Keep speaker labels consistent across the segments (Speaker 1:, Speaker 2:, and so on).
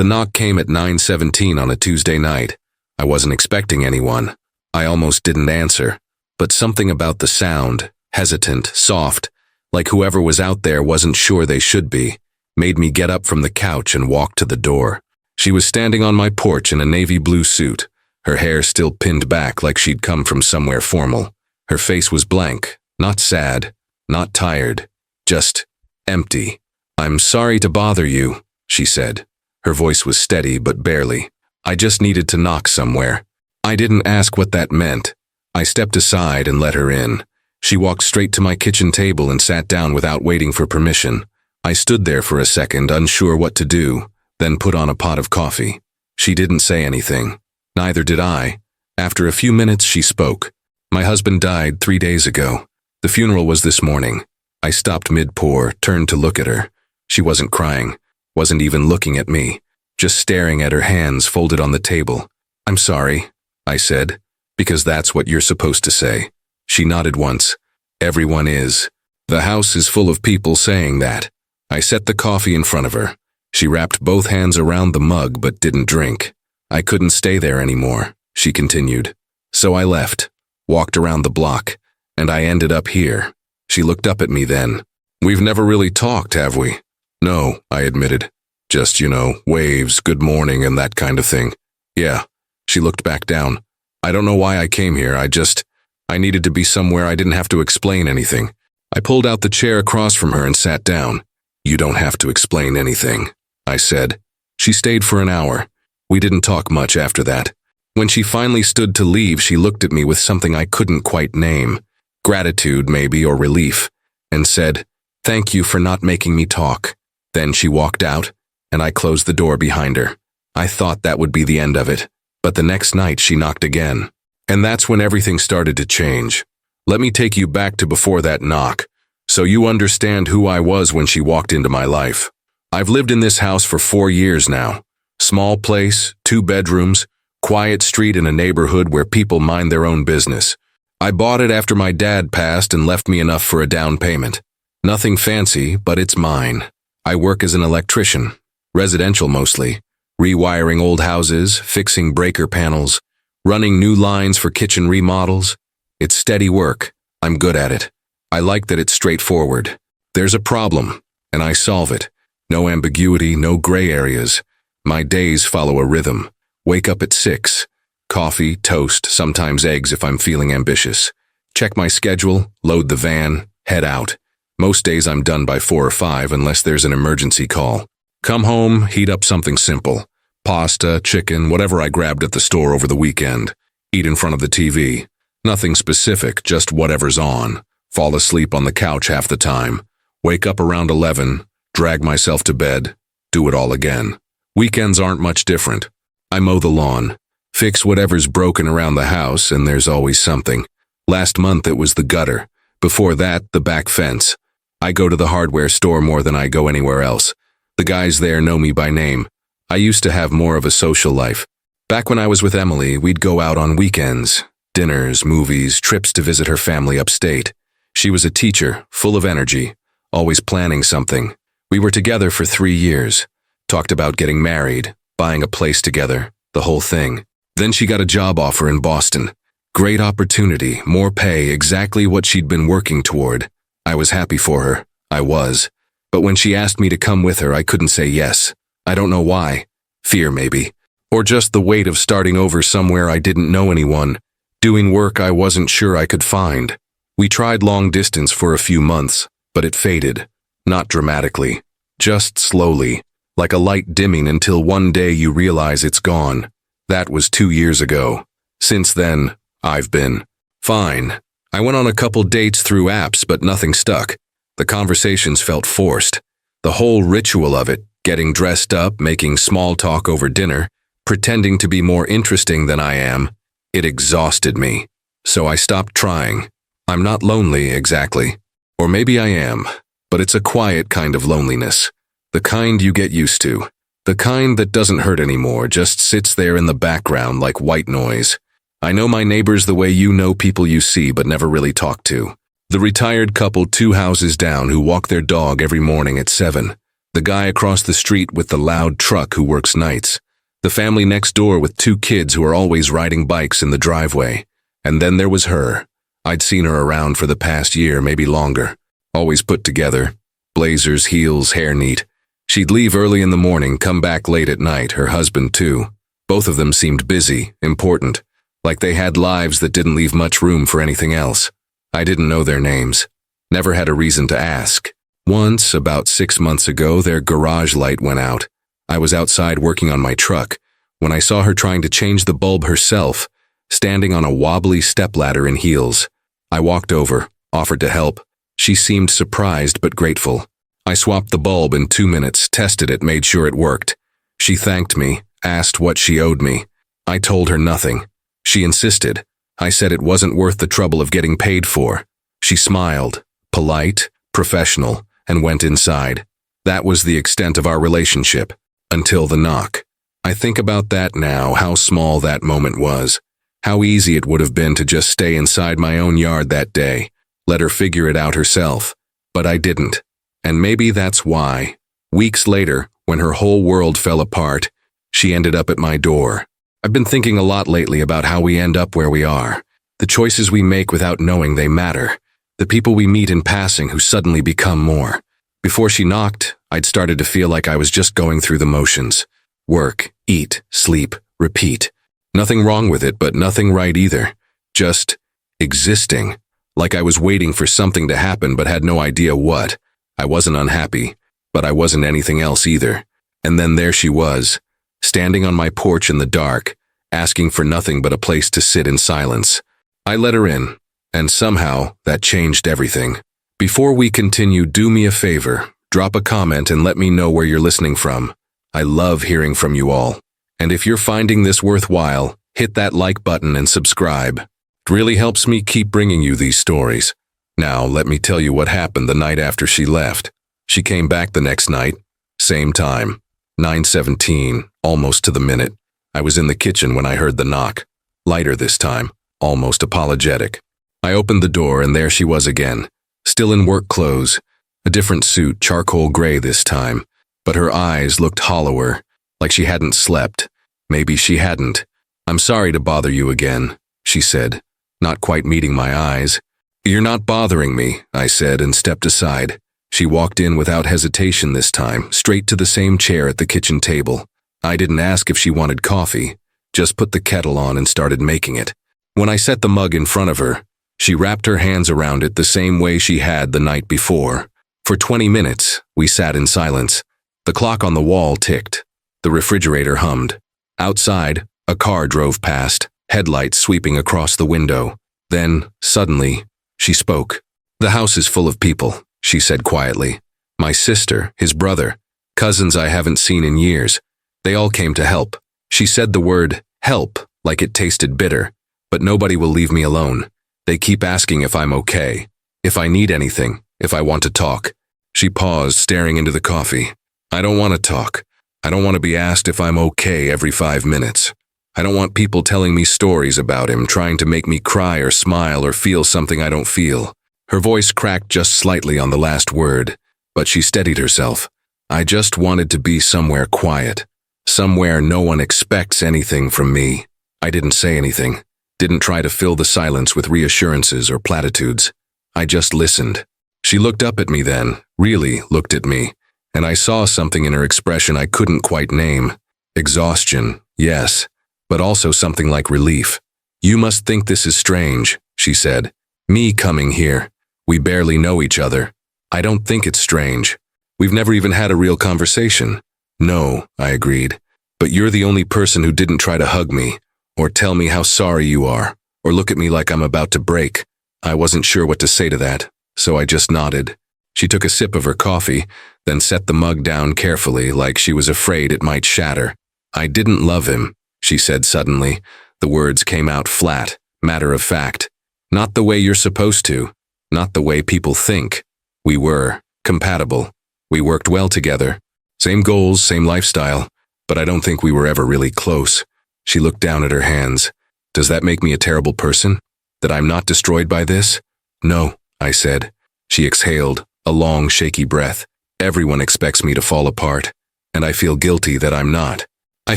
Speaker 1: The knock came at 9:17 on a Tuesday night. I wasn't expecting anyone. I almost didn't answer, but something about the sound, hesitant, soft, like whoever was out there wasn't sure they should be, made me get up from the couch and walk to the door. She was standing on my porch in a navy blue suit, her hair still pinned back like she'd come from somewhere formal. Her face was blank, not sad, not tired, just empty. "I'm sorry to bother you," she said. Her voice was steady but barely. "I just needed to knock somewhere." I didn't ask what that meant. I stepped aside and let her in. She walked straight to my kitchen table and sat down without waiting for permission. I stood there for a second, unsure what to do, then put on a pot of coffee. She didn't say anything. Neither did I. After a few minutes, she spoke. "My husband died 3 days ago. The funeral was this morning." I stopped mid-pour, turned to look at her. She wasn't crying, wasn't even looking at me, just staring at her hands folded on the table. "I'm sorry," I said, "because that's what you're supposed to say." She nodded once. "Everyone is. The house is full of people saying that." I set the coffee in front of her. She wrapped both hands around the mug but didn't drink. "I couldn't stay there anymore," she continued. "So I left, walked around the block, and I ended up here." She looked up at me then. "We've never really talked, have we?" "No," I admitted. "Just, waves, good morning, and that kind of thing." "Yeah." She looked back down. "I don't know why I came here, I needed to be somewhere I didn't have to explain anything." I pulled out the chair across from her and sat down. "You don't have to explain anything," I said. She stayed for an hour. We didn't talk much after that. When she finally stood to leave, she looked at me with something I couldn't quite name. Gratitude, maybe, or relief, and said, "Thank you for not making me talk." Then she walked out, and I closed the door behind her. I thought that would be the end of it, but the next night she knocked again. And that's when everything started to change. Let me take you back to before that knock, so you understand who I was when she walked into my life. I've lived in this house for 4 years now. Small place, 2 bedrooms, quiet street in a neighborhood where people mind their own business. I bought it after my dad passed and left me enough for a down payment. Nothing fancy, but it's mine. I work as an electrician, residential mostly, rewiring old houses, fixing breaker panels, running new lines for kitchen remodels. It's steady work. I'm good at it. I like that it's straightforward. There's a problem, and I solve it. No ambiguity, no gray areas. My days follow a rhythm. Wake up at 6. Coffee, toast, sometimes eggs if I'm feeling ambitious. Check my schedule, load the van, head out. Most days I'm done by 4 or 5 unless there's an emergency call. Come home, heat up something simple. Pasta, chicken, whatever I grabbed at the store over the weekend. Eat in front of the TV. Nothing specific, just whatever's on. Fall asleep on the couch half the time. Wake up around 11, drag myself to bed, do it all again. Weekends aren't much different. I mow the lawn, fix whatever's broken around the house, and there's always something. Last month it was the gutter. Before that, the back fence. I go to the hardware store more than I go anywhere else. The guys there know me by name. I used to have more of a social life. Back when I was with Emily, we'd go out on weekends. Dinners, movies, trips to visit her family upstate. She was a teacher, full of energy, always planning something. We were together for 3 years. Talked about getting married, buying a place together, the whole thing. Then she got a job offer in Boston. Great opportunity, more pay, exactly what she'd been working toward. I was happy for her. I was. But when she asked me to come with her, I couldn't say yes. I don't know why. Fear, maybe. Or just the weight of starting over somewhere I didn't know anyone, doing work I wasn't sure I could find. We tried long distance for a few months, but it faded. Not dramatically. Just slowly. Like a light dimming until one day you realize it's gone. That was 2 years ago. Since then, I've been fine. I went on a couple dates through apps, but nothing stuck. The conversations felt forced. The whole ritual of it, getting dressed up, making small talk over dinner, pretending to be more interesting than I am, it exhausted me. So I stopped trying. I'm not lonely, exactly. Or maybe I am, but it's a quiet kind of loneliness. The kind you get used to. The kind that doesn't hurt anymore, just sits there in the background like white noise. I know my neighbors the way you know people you see but never really talk to. The retired couple 2 houses down who walk their dog every morning at 7. The guy across the street with the loud truck who works nights. The family next door with 2 kids who are always riding bikes in the driveway. And then there was her. I'd seen her around for the past year, maybe longer. Always put together. Blazers, heels, hair neat. She'd leave early in the morning, come back late at night, her husband too. Both of them seemed busy, important, like they had lives that didn't leave much room for anything else. I didn't know their names. Never had a reason to ask. Once, about 6 months ago, their garage light went out. I was outside working on my truck when I saw her trying to change the bulb herself, standing on a wobbly stepladder in heels. I walked over, offered to help. She seemed surprised but grateful. I swapped the bulb in 2 minutes, tested it, made sure it worked. She thanked me, asked what she owed me. I told her nothing. She insisted. I said it wasn't worth the trouble of getting paid for. She smiled, polite, professional, and went inside. That was the extent of our relationship, until the knock. I think about that now, how small that moment was. How easy it would have been to just stay inside my own yard that day, let her figure it out herself. But I didn't. And maybe that's why. Weeks later, when her whole world fell apart, she ended up at my door. I've been thinking a lot lately about how we end up where we are. The choices we make without knowing they matter. The people we meet in passing who suddenly become more. Before she knocked, I'd started to feel like I was just going through the motions. Work, eat, sleep, repeat. Nothing wrong with it, but nothing right either. Just existing. Like I was waiting for something to happen but had no idea what. I wasn't unhappy, but I wasn't anything else either. And then there she was, standing on my porch in the dark, asking for nothing but a place to sit in silence. I let her in, and somehow that changed everything. Before we continue, do me a favor, drop a comment and let me know where you're listening from. I love hearing from you all. And if you're finding this worthwhile, hit that like button and subscribe. It really helps me keep bringing you these stories. Now, let me tell you what happened the night after she left. She came back the next night, same time, 9:17, almost to the minute. I was in the kitchen when I heard the knock. Lighter this time, almost apologetic. I opened the door and there she was again, still in work clothes, a different suit, charcoal gray this time, but her eyes looked hollower, like she hadn't slept. Maybe she hadn't. "I'm sorry to bother you again," she said, not quite meeting my eyes. "You're not bothering me," I said and stepped aside. She walked in without hesitation this time, straight to the same chair at the kitchen table. I didn't ask if she wanted coffee, just put the kettle on and started making it. When I set the mug in front of her, she wrapped her hands around it the same way she had the night before. For 20 minutes, we sat in silence. The clock on the wall ticked. The refrigerator hummed. Outside, a car drove past, headlights sweeping across the window. Then, suddenly, she spoke. "The house is full of people," she said quietly. "My sister, his brother, cousins I haven't seen in years. They all came to help." She said the word help like it tasted bitter. "But nobody will leave me alone. They keep asking if I'm okay, if I need anything, if I want to talk." She paused, staring into the coffee. "I don't want to talk. I don't want to be asked if I'm okay every 5 minutes. I don't want people telling me stories about him, trying to make me cry or smile or feel something I don't feel." Her voice cracked just slightly on the last word, but she steadied herself. "I just wanted to be somewhere quiet, somewhere no one expects anything from me." I didn't say anything, didn't try to fill the silence with reassurances or platitudes. I just listened. She looked up at me then, really looked at me, and I saw something in her expression I couldn't quite name. Exhaustion, yes, but also something like relief. "You must think this is strange," she said. "Me coming here. We barely know each other. I don't think it's strange. We've never even had a real conversation." "No," I agreed, "but you're the only person who didn't try to hug me, or tell me how sorry you are, or look at me like I'm about to break." I wasn't sure what to say to that, so I just nodded. She took a sip of her coffee, then set the mug down carefully like she was afraid it might shatter. "I didn't love him," she said suddenly. The words came out flat, matter of fact. "Not the way you're supposed to. Not the way people think. We were compatible. We worked well together. Same goals, same lifestyle, but I don't think we were ever really close." She looked down at her hands. "Does that make me a terrible person? That I'm not destroyed by this?" "No," I said. She exhaled, a long, shaky breath. Everyone expects me to fall apart, and I feel guilty that I'm not. I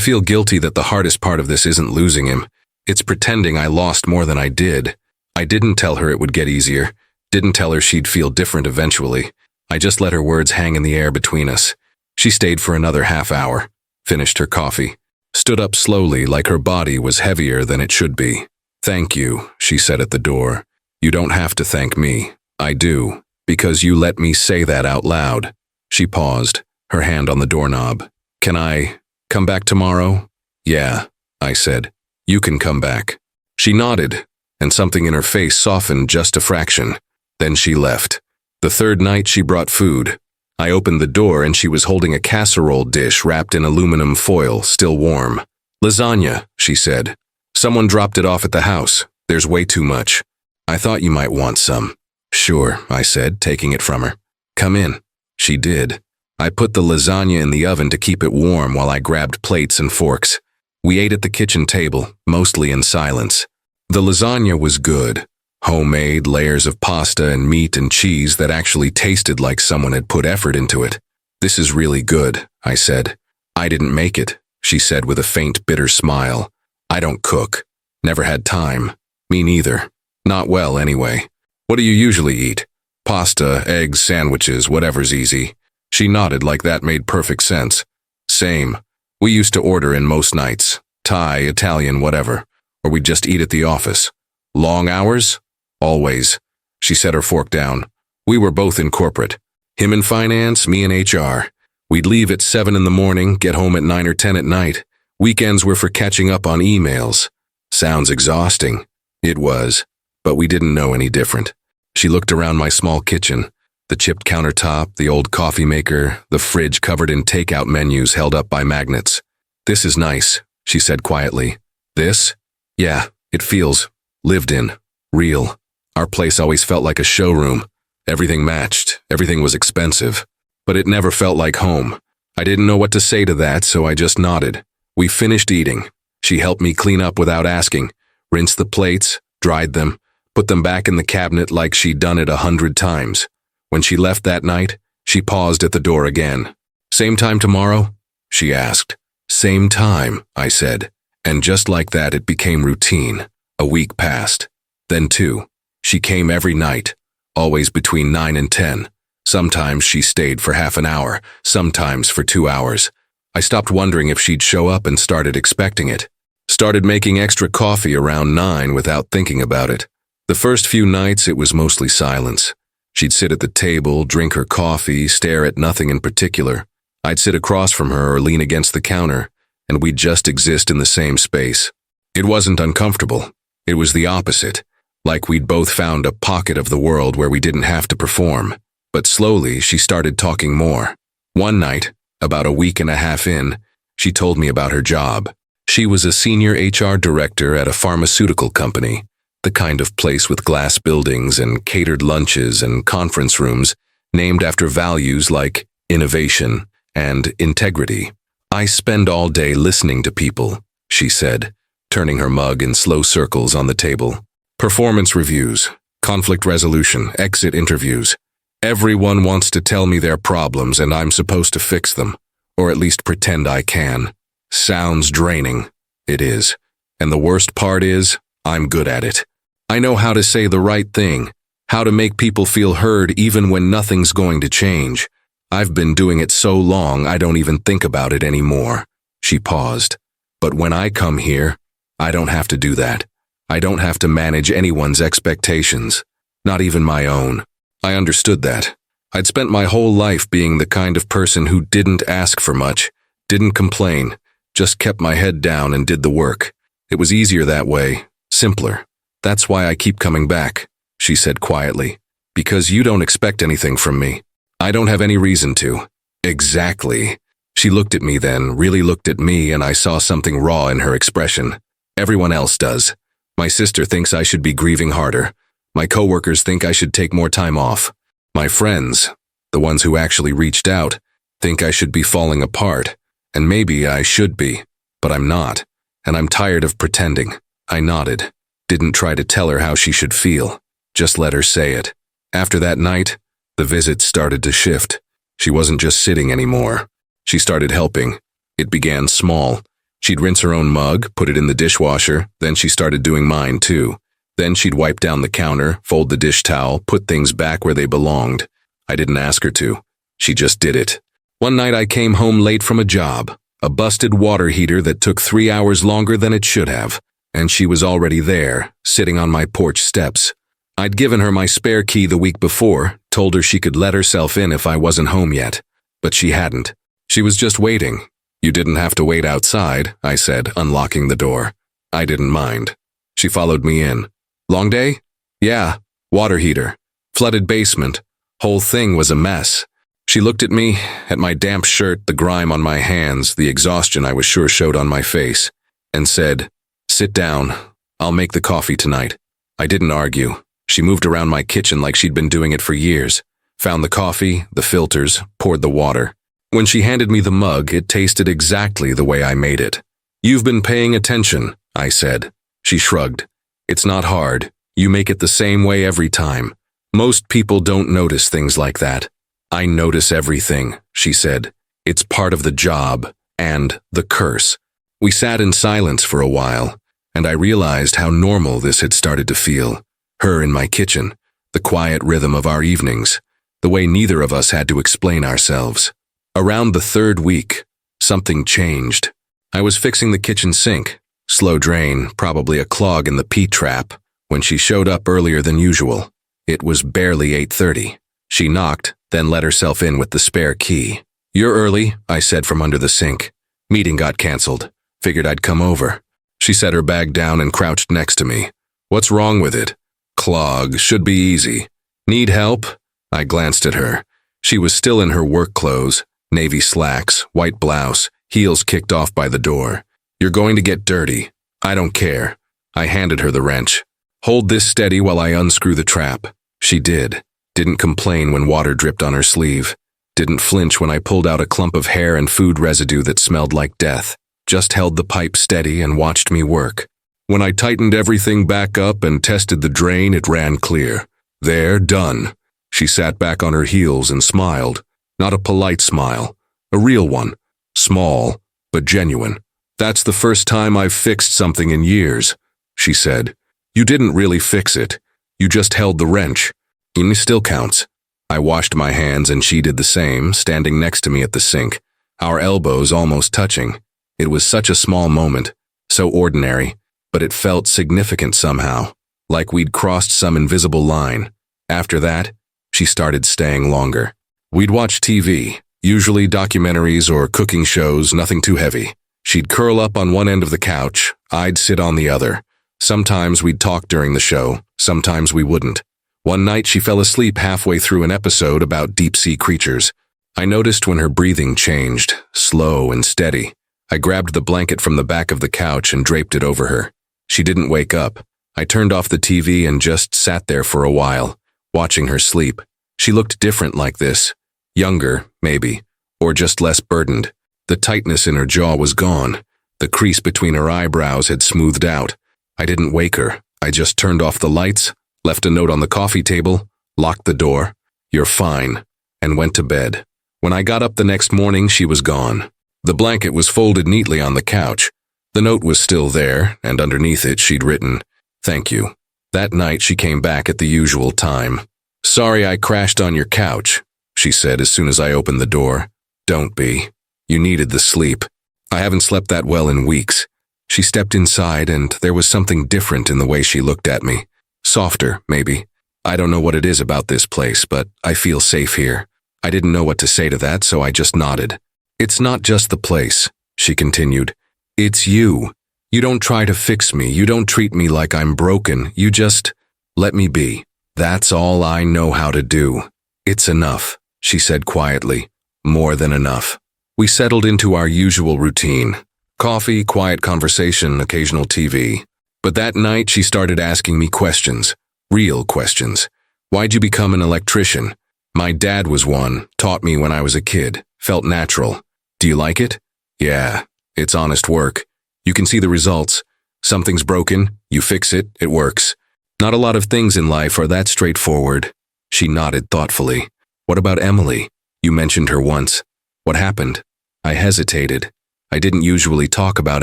Speaker 1: feel guilty that the hardest part of this isn't losing him. It's pretending I lost more than I did. I didn't tell her it would get easier, didn't tell her she'd feel different eventually. I just let her words hang in the air between us. She stayed for another half hour, finished her coffee, stood up slowly like her body was heavier than it should be. "Thank you," she said at the door. "You don't have to thank me. I do, because you let me say that out loud." She paused, her hand on the doorknob. "Can I come back tomorrow?" "Yeah," I said. "You can come back." She nodded, and something in her face softened just a fraction. Then she left. The third night she brought food. I opened the door and she was holding a casserole dish wrapped in aluminum foil, still warm. "Lasagna," she said. "Someone dropped it off at the house. There's way too much. I thought you might want some." "Sure," I said, taking it from her. "Come in." She did. I put the lasagna in the oven to keep it warm while I grabbed plates and forks. We ate at the kitchen table, mostly in silence. The lasagna was good. Homemade layers of pasta and meat and cheese that actually tasted like someone had put effort into it. "This is really good," I said. "I didn't make it," she said with a faint, bitter smile. "I don't cook. Never had time. Me neither. Not well, anyway. What do you usually eat? Pasta, eggs, sandwiches, whatever's easy." She nodded like that made perfect sense. "Same. We used to order in most nights. Thai, Italian, whatever. Or we'd just eat at the office. Long hours? Always." She set her fork down. "We were both in corporate. Him in finance, me in HR. We'd leave at 7 in the morning, get home at 9 or 10 at night. Weekends were for catching up on emails. Sounds exhausting. It was, but we didn't know any different." She looked around my small kitchen. The chipped countertop, the old coffee maker, the fridge covered in takeout menus held up by magnets. "This is nice," she said quietly. "This? Yeah, it feels lived in, real. Our place always felt like a showroom. Everything matched, everything was expensive. But it never felt like home. I didn't know what to say to that, so I just nodded. We finished eating. She helped me clean up without asking, rinsed the plates, dried them, put them back in the cabinet like she'd done it 100 times. When she left that night, she paused at the door again. "Same time tomorrow?" she asked. "Same time," I said. And just like that, it became routine. A week passed. Then 2. She came every night, always between 9 and 10. Sometimes she stayed for half an hour, sometimes for 2 hours. I stopped wondering if she'd show up and started expecting it. Started making extra coffee around 9 without thinking about it. The first few nights it was mostly silence. She'd sit at the table, drink her coffee, stare at nothing in particular. I'd sit across from her or lean against the counter, and we'd just exist in the same space. It wasn't uncomfortable. It was the opposite, like we'd both found a pocket of the world where we didn't have to perform. But slowly, she started talking more. One night, about a week and a half in, she told me about her job. She was a senior HR director at a pharmaceutical company, the kind of place with glass buildings and catered lunches and conference rooms named after values like innovation and integrity. "I spend all day listening to people," she said, turning her mug in slow circles on the table. "Performance reviews, conflict resolution, exit interviews. Everyone wants to tell me their problems and I'm supposed to fix them, or at least pretend I can. Sounds draining. It is. And the worst part is, I'm good at it. I know how to say the right thing, how to make people feel heard even when nothing's going to change. I've been doing it so long I don't even think about it anymore." She paused. "But when I come here, I don't have to do that. I don't have to manage anyone's expectations, not even my own." I understood that. I'd spent my whole life being the kind of person who didn't ask for much, didn't complain, just kept my head down and did the work. It was easier that way, simpler. "That's why I keep coming back," she said quietly. "Because you don't expect anything from me. I don't have any reason to." "Exactly." She looked at me then, really looked at me, and I saw something raw in her expression. "Everyone else does. My sister thinks I should be grieving harder. My coworkers think I should take more time off. My friends, the ones who actually reached out, think I should be falling apart. And maybe I should be, but I'm not. And I'm tired of pretending." I nodded. Didn't try to tell her how she should feel. Just let her say it. After that night, the visits started to shift. She wasn't just sitting anymore. She started helping. It began small. She'd rinse her own mug, put it in the dishwasher, then she started doing mine too. Then she'd wipe down the counter, fold the dish towel, put things back where they belonged. I didn't ask her to. She just did it. One night I came home late from a job, a busted water heater that took 3 hours longer than it should have, and she was already there, sitting on my porch steps. I'd given her my spare key the week before, told her she could let herself in if I wasn't home yet, but she hadn't. She was just waiting. You didn't have to wait outside, I said, unlocking the door. I didn't mind. She followed me in. Long day? Yeah, water heater. Flooded basement. Whole thing was a mess. She looked at me, at my damp shirt, the grime on my hands, the exhaustion I was sure showed on my face, and said, "Sit down. I'll make the coffee tonight." I didn't argue. She moved around my kitchen like she'd been doing it for years. Found the coffee, the filters, poured the water. When she handed me the mug, it tasted exactly the way I made it. "You've been paying attention," I said. She shrugged. "It's not hard. You make it the same way every time. Most people don't notice things like that." "I notice everything," she said. "It's part of the job and the curse." We sat in silence for a while, and I realized how normal this had started to feel. Her in my kitchen, the quiet rhythm of our evenings, the way neither of us had to explain ourselves. Around the 3rd week, something changed. I was fixing the kitchen sink, slow drain, probably a clog in the P-trap, when she showed up earlier than usual. It was barely 8:30. She knocked, then let herself in with the spare key. "You're early," I said from under the sink. "Meeting got canceled. Figured I'd come over." She set her bag down and crouched next to me. "What's wrong with it?" "Clog, should be easy." "Need help?" I glanced at her. She was still in her work clothes, navy slacks, white blouse, heels kicked off by the door. "You're going to get dirty." "I don't care." I handed her the wrench. "Hold this steady while I unscrew the trap." She did. Didn't complain when water dripped on her sleeve. Didn't flinch when I pulled out a clump of hair and food residue that smelled like death. Just held the pipe steady and watched me work. When I tightened everything back up and tested the drain, it ran clear. "There, done." She sat back on her heels and smiled. Not a polite smile. A real one. Small, but genuine. "That's the first time I've fixed something in years," she said. "You didn't really fix it. You just held the wrench. It still counts." I washed my hands and she did the same, standing next to me at the sink, our elbows almost touching. It was such a small moment, so ordinary, but it felt significant somehow, like we'd crossed some invisible line. After that, she started staying longer. We'd watch TV, usually documentaries or cooking shows, nothing too heavy. She'd curl up on one end of the couch, I'd sit on the other. Sometimes we'd talk during the show, sometimes we wouldn't. One night she fell asleep halfway through an episode about deep-sea creatures. I noticed when her breathing changed, slow and steady. I grabbed the blanket from the back of the couch and draped it over her. She didn't wake up. I turned off the TV and just sat there for a while, watching her sleep. She looked different like this. Younger, maybe, or just less burdened. The tightness in her jaw was gone. The crease between her eyebrows had smoothed out. I didn't wake her. I just turned off the lights, left a note on the coffee table, locked the door, "You're fine," and went to bed. When I got up the next morning, she was gone. The blanket was folded neatly on the couch. The note was still there, and underneath it she'd written, "Thank you." That night she came back at the usual time. "Sorry I crashed on your couch," she said as soon as I opened the door. "Don't be. You needed the sleep. I haven't slept that well in weeks." She stepped inside, and there was something different in the way she looked at me. Softer, maybe. I don't know what it is about this place, but I feel safe here. I didn't know what to say to that, so I just nodded. "It's not just the place," she continued. "It's you. You don't try to fix me. You don't treat me like I'm broken. You just let me be. That's all I know how to do." "It's enough," she said quietly. "More than enough." We settled into our usual routine. Coffee, quiet conversation, occasional TV. But that night she started asking me questions. Real questions. "Why'd you become an electrician?" "My dad was one, taught me when I was a kid. Felt natural." "Do you like it?" "Yeah, it's honest work. You can see the results. Something's broken, you fix it, it works. Not a lot of things in life are that straightforward." She nodded thoughtfully. "What about Emily? You mentioned her once. What happened? I hesitated. I didn't usually talk about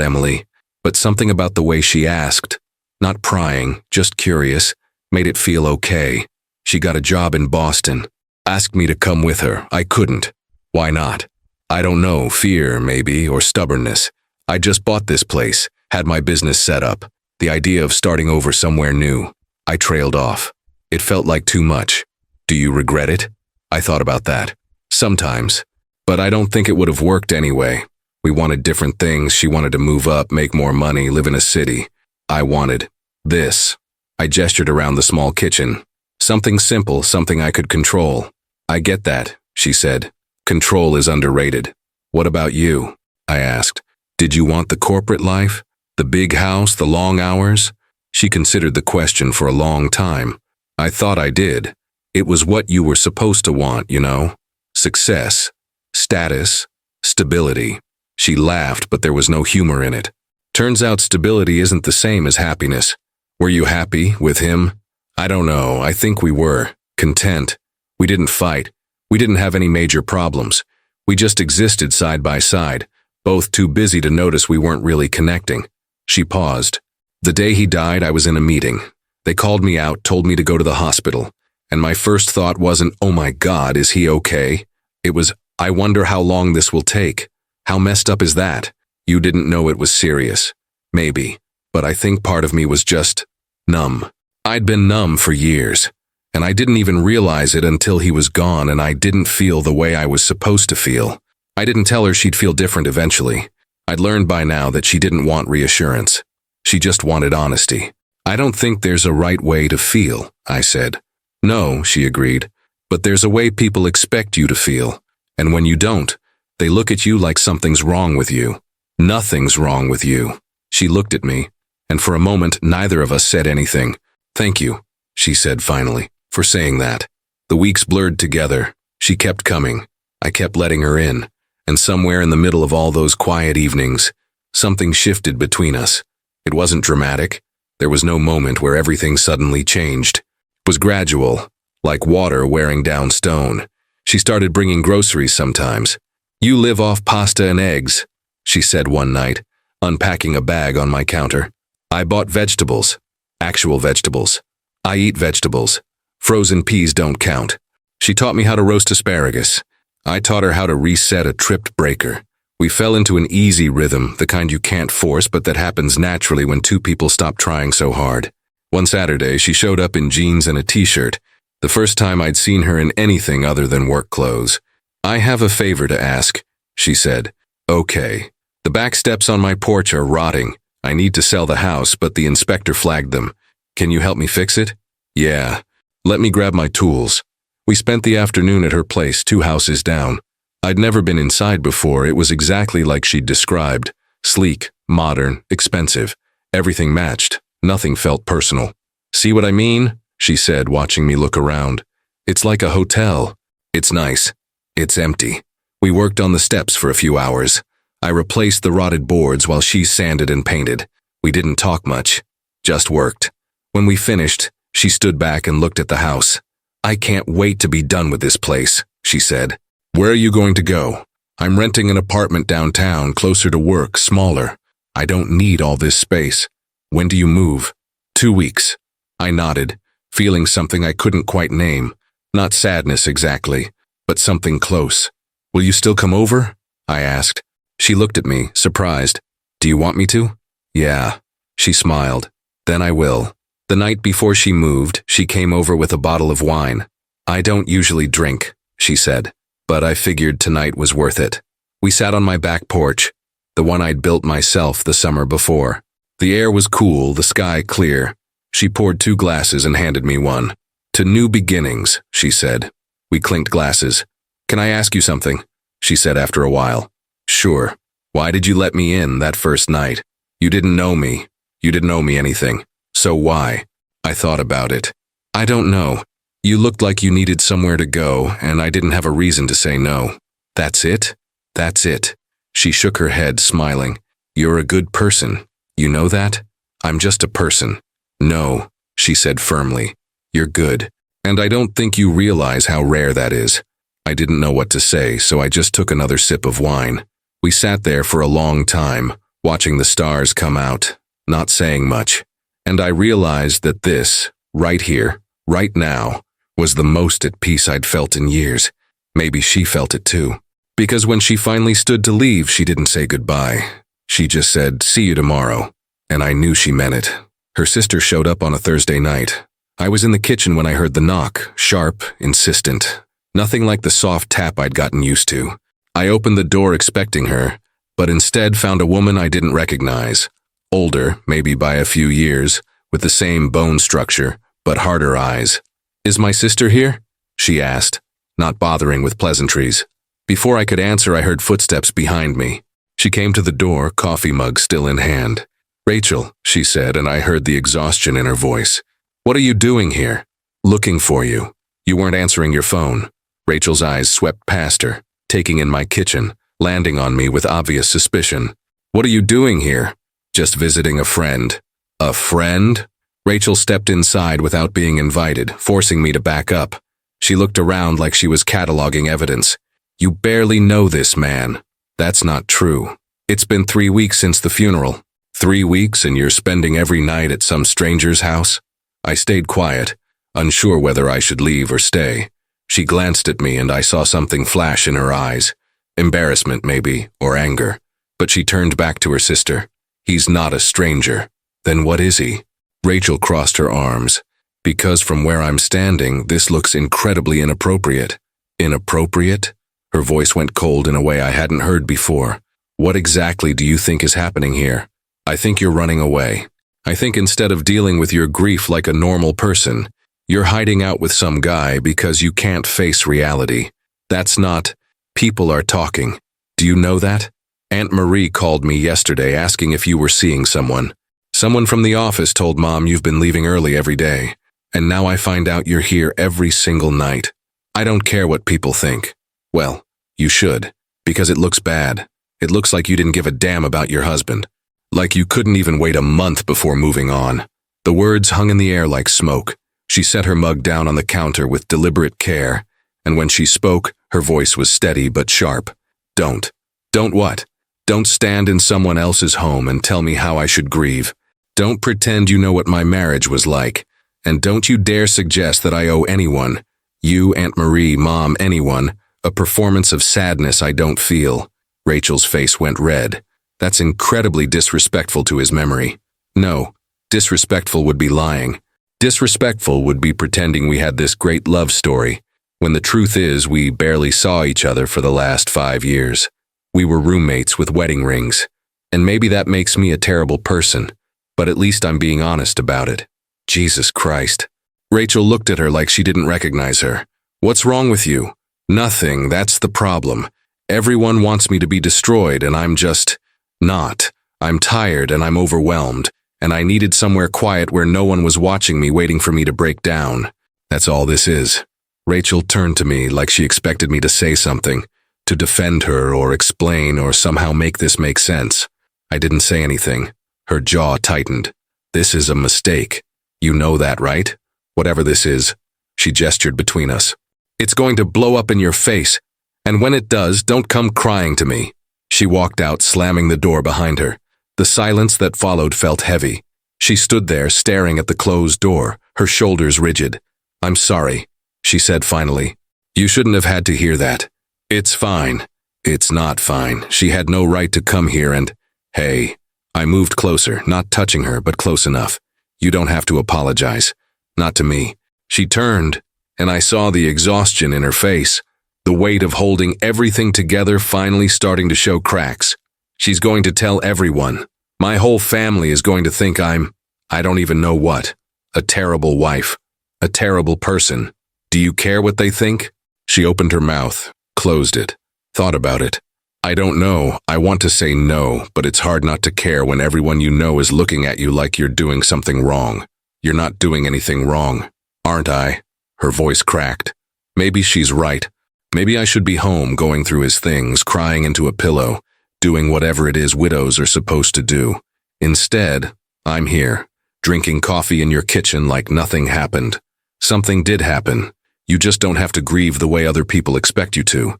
Speaker 1: Emily, but something about the way she asked, not prying, just curious, made it feel okay. She got a job in Boston. Asked me to come with her. I couldn't. Why not? I don't know, fear maybe, or stubbornness. I just bought this place, had my business set up. The idea of starting over somewhere new. I trailed off. It felt like too much. Do you regret it? I thought about that. Sometimes. But I don't think it would have worked anyway. We wanted different things. She wanted to move up, make more money, live in a city. I wanted this. I gestured around the small kitchen. Something simple, something I could control. I get that, she said. Control is underrated. What about you? I asked. Did you want the corporate life? The big house, the long hours? She considered the question for a long time. I thought I did. It was what you were supposed to want, you know? Success, status, stability. She laughed, but there was no humor in it. Turns out stability isn't the same as happiness. Were you happy with him? I don't know. I think we were. Content. We didn't fight. We didn't have any major problems. We just existed side by side, both too busy to notice we weren't really connecting. She paused. The day he died, I was in a meeting. They called me out, told me to go to the hospital. And my first thought wasn't, oh my God, is he okay? It was, I wonder how long this will take. How messed up is that? You didn't know it was serious. Maybe. But I think part of me was just numb. I'd been numb for years. And I didn't even realize it until he was gone, and I didn't feel the way I was supposed to feel. I didn't tell her she'd feel different eventually. I'd learned by now that she didn't want reassurance. She just wanted honesty. I don't think there's a right way to feel, I said. No, she agreed. But there's a way people expect you to feel. And when you don't, they look at you like something's wrong with you. Nothing's wrong with you. She looked at me, and for a moment neither of us said anything. Thank you, she said finally, for saying that. The weeks blurred together. She kept coming. I kept letting her in. And somewhere in the middle of all those quiet evenings, something shifted between us. It wasn't dramatic. There was no moment where everything suddenly changed. It was gradual, like water wearing down stone. She started bringing groceries sometimes. You live off pasta and eggs, she said one night, unpacking a bag on my counter. I bought vegetables. Actual vegetables. I eat vegetables. Frozen peas don't count. She taught me how to roast asparagus. I taught her how to reset a tripped breaker. We fell into an easy rhythm, the kind you can't force, but that happens naturally when two people stop trying so hard. One Saturday, she showed up in jeans and a t-shirt, the first time I'd seen her in anything other than work clothes. I have a favor to ask, she said. Okay. The back steps on my porch are rotting. I need to sell the house, but the inspector flagged them. Can you help me fix it? Yeah. Let me grab my tools. We spent the afternoon at her place 2 houses down. I'd never been inside before. It was exactly like she'd described. Sleek, modern, expensive. Everything matched. Nothing felt personal. See what I mean? She said, watching me look around. It's like a hotel. It's nice. It's empty. We worked on the steps for a few hours. I replaced the rotted boards while she sanded and painted. We didn't talk much. Just worked. When we finished, she stood back and looked at the house. I can't wait to be done with this place, she said. Where are you going to go? I'm renting an apartment downtown, closer to work, smaller. I don't need all this space. When do you move? 2 weeks. I nodded, feeling something I couldn't quite name. Not sadness exactly, but something close. Will you still come over? I asked. She looked at me, surprised. Do you want me to? Yeah. She smiled. Then I will. The night before she moved, she came over with a bottle of wine. I don't usually drink, she said. But I figured tonight was worth it. We sat on my back porch, the one I'd built myself the summer before. The air was cool, the sky clear. She poured 2 glasses and handed me one. To new beginnings, she said. We clinked glasses. Can I ask you something? She said after a while. Sure. Why did you let me in that first night? You didn't know me. You didn't owe me anything. So why? I thought about it. I don't know. You looked like you needed somewhere to go, and I didn't have a reason to say no. That's it? That's it. She shook her head, smiling. You're a good person. You know that? I'm just a person. No, she said firmly. You're good. And I don't think you realize how rare that is. I didn't know what to say, so I just took another sip of wine. We sat there for a long time, watching the stars come out, not saying much. And I realized that this, right here, right now, was the most at peace I'd felt in years. Maybe she felt it too. Because when she finally stood to leave, she didn't say goodbye. She just said, "See you tomorrow." And I knew she meant it. Her sister showed up on a Thursday night. I was in the kitchen when I heard the knock, sharp, insistent. Nothing like the soft tap I'd gotten used to. I opened the door expecting her, but instead found a woman I didn't recognize. Older, maybe by a few years, with the same bone structure, but harder eyes. "Is my sister here?" she asked, not bothering with pleasantries. Before I could answer, I heard footsteps behind me. She came to the door, coffee mug still in hand. "Rachel," she said, and I heard the exhaustion in her voice. "What are you doing here?" "Looking for you. You weren't answering your phone." Rachel's eyes swept past her, taking in my kitchen, landing on me with obvious suspicion. "What are you doing here?" "Just visiting a friend." "A friend?" Rachel stepped inside without being invited, forcing me to back up. She looked around like she was cataloging evidence. "You barely know this man." "That's not true. It's been 3 weeks since the funeral." 3 weeks and you're spending every night at some stranger's house?" I stayed quiet, unsure whether I should leave or stay. She glanced at me and I saw something flash in her eyes. Embarrassment maybe, or anger. But she turned back to her sister. "He's not a stranger." "Then what is he?" Rachel crossed her arms. "Because from where I'm standing, this looks incredibly inappropriate." "Inappropriate?" Her voice went cold in a way I hadn't heard before. "What exactly do you think is happening here?" "I think you're running away. I think instead of dealing with your grief like a normal person, you're hiding out with some guy because you can't face reality. That's not... People are talking. Do you know that? Aunt Marie called me yesterday asking if you were seeing someone. Someone from the office told Mom you've been leaving early every day. And now I find out you're here every single night. I don't care what people think. Well, you should, because it looks bad. It looks like you didn't give a damn about your husband. Like you couldn't even wait a month before moving on." The words hung in the air like smoke. She set her mug down on the counter with deliberate care, and when she spoke, her voice was steady but sharp. "Don't. Don't what? Don't stand in someone else's home and tell me how I should grieve. Don't pretend you know what my marriage was like. And don't you dare suggest that I owe anyone, you, Aunt Marie, Mom, anyone, a performance of sadness I don't feel." Rachel's face went red. "That's incredibly disrespectful to his memory." "No, disrespectful would be lying. Disrespectful would be pretending we had this great love story, when the truth is we barely saw each other for the last 5 years. We were roommates with wedding rings. And maybe that makes me a terrible person, but at least I'm being honest about it." Jesus Christ. Rachel looked at her like she didn't recognize her. "What's wrong with you?" "Nothing, that's the problem. Everyone wants me to be destroyed and I'm just... not. I'm tired and I'm overwhelmed, and I needed somewhere quiet where no one was watching me waiting for me to break down. That's all this is." Rachel turned to me like she expected me to say something, to defend her or explain or somehow make this make sense. I didn't say anything. Her jaw tightened. "This is a mistake. You know that, right? Whatever this is." She gestured between us. "It's going to blow up in your face, and when it does, don't come crying to me." She walked out, slamming the door behind her. The silence that followed felt heavy. She stood there, staring at the closed door, her shoulders rigid. "I'm sorry," she said finally. "You shouldn't have had to hear that. It's fine." "It's not fine. She had no right to come here and..." "Hey." I moved closer, not touching her, but close enough. "You don't have to apologize. Not to me." She turned, and I saw the exhaustion in her face. The weight of holding everything together finally starting to show cracks. She's going to tell everyone. My whole family is going to think I don't even know what. A terrible wife. A terrible person. Do you care what they think? She opened her mouth, closed it, thought about it. I don't know. I want to say no, but it's hard not to care when everyone you know is looking at you like you're doing something wrong. You're not doing anything wrong, aren't I? Her voice cracked. Maybe she's right. Maybe I should be home going through his things, crying into a pillow, doing whatever it is widows are supposed to do. Instead, I'm here, drinking coffee in your kitchen like nothing happened. Something did happen. You just don't have to grieve the way other people expect you to.